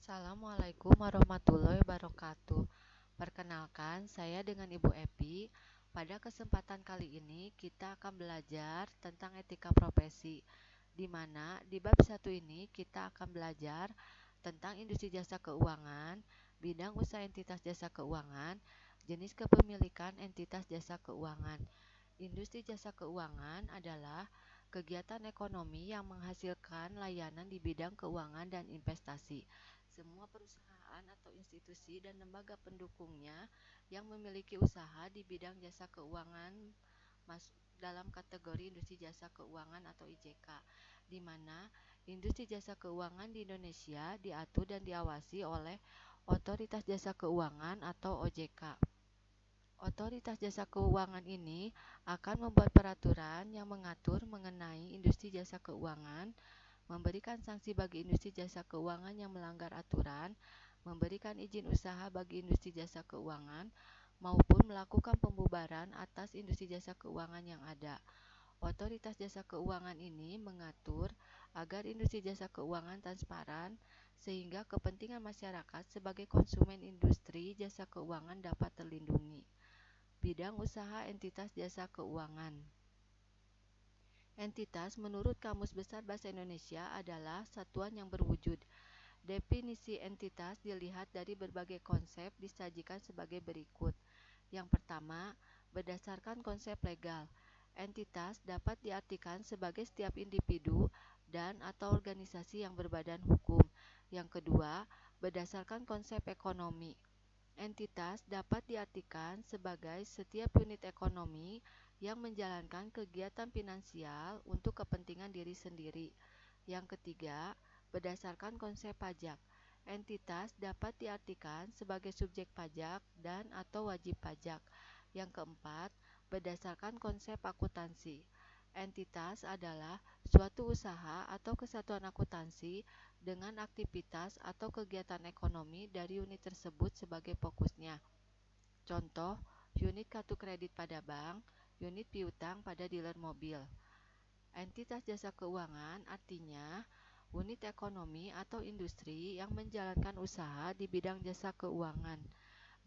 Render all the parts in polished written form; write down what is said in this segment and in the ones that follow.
Assalamualaikum warahmatullahi wabarakatuh. Perkenalkan, saya dengan Ibu Epi. Pada kesempatan kali ini kita akan belajar tentang etika profesi, di mana di bab 1 ini kita akan belajar tentang industri jasa keuangan, bidang usaha entitas jasa keuangan, jenis kepemilikan entitas jasa keuangan. Industri jasa keuangan adalah kegiatan ekonomi yang menghasilkan layanan di bidang keuangan dan investasi. Semua perusahaan atau institusi dan lembaga pendukungnya yang memiliki usaha di bidang jasa keuangan masuk dalam kategori industri jasa keuangan atau IJK, di mana industri jasa keuangan di Indonesia diatur dan diawasi oleh Otoritas Jasa Keuangan atau OJK. Otoritas Jasa Keuangan ini akan membuat peraturan yang mengatur mengenai industri jasa keuangan, memberikan sanksi bagi industri jasa keuangan yang melanggar aturan, memberikan izin usaha bagi industri jasa keuangan, maupun melakukan pembubaran atas industri jasa keuangan yang ada. Otoritas Jasa Keuangan ini mengatur agar industri jasa keuangan transparan sehingga kepentingan masyarakat sebagai konsumen industri jasa keuangan dapat terlindungi. Bidang usaha entitas jasa keuangan. Entitas menurut Kamus Besar Bahasa Indonesia adalah satuan yang berwujud. Definisi entitas dilihat dari berbagai konsep disajikan sebagai berikut. Yang pertama, berdasarkan konsep legal, entitas dapat diartikan sebagai setiap individu dan atau organisasi yang berbadan hukum. Yang kedua, berdasarkan konsep ekonomi, entitas dapat diartikan sebagai setiap unit ekonomi yang menjalankan kegiatan finansial untuk kepentingan diri sendiri. Yang ketiga, berdasarkan konsep pajak, entitas dapat diartikan sebagai subjek pajak dan atau wajib pajak. Yang keempat, berdasarkan konsep akuntansi, entitas adalah suatu usaha atau kesatuan akuntansi dengan aktivitas atau kegiatan ekonomi dari unit tersebut sebagai fokusnya. Contoh, unit kartu kredit pada bank, unit piutang pada dealer mobil. Entitas jasa keuangan artinya unit ekonomi atau industri yang menjalankan usaha di bidang jasa keuangan.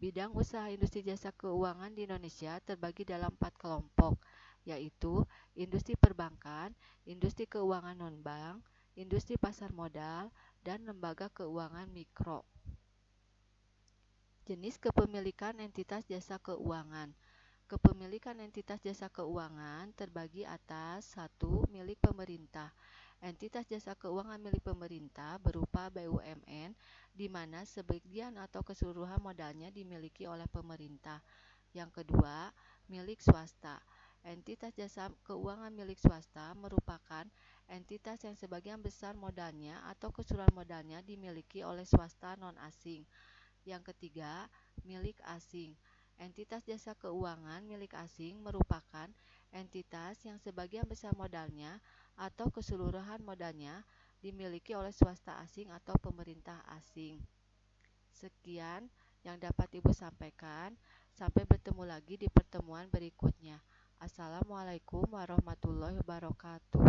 Bidang usaha industri jasa keuangan di Indonesia terbagi dalam 4 kelompok, yaitu industri perbankan, industri keuangan non-bank, industri pasar modal, dan lembaga keuangan mikro. Jenis kepemilikan entitas jasa keuangan. Kepemilikan entitas jasa keuangan terbagi atas 1. Milik pemerintah. Entitas jasa keuangan milik pemerintah berupa BUMN, di mana sebagian atau keseluruhan modalnya dimiliki oleh pemerintah. Yang kedua, milik swasta. Entitas jasa keuangan milik swasta merupakan entitas yang sebagian besar modalnya atau keseluruhan modalnya dimiliki oleh swasta non-asing. Yang ketiga, milik asing. Entitas jasa keuangan milik asing merupakan entitas yang sebagian besar modalnya atau keseluruhan modalnya dimiliki oleh swasta asing atau pemerintah asing. Sekian yang dapat Ibu sampaikan. Sampai bertemu lagi di pertemuan berikutnya. Assalamualaikum warahmatullahi wabarakatuh.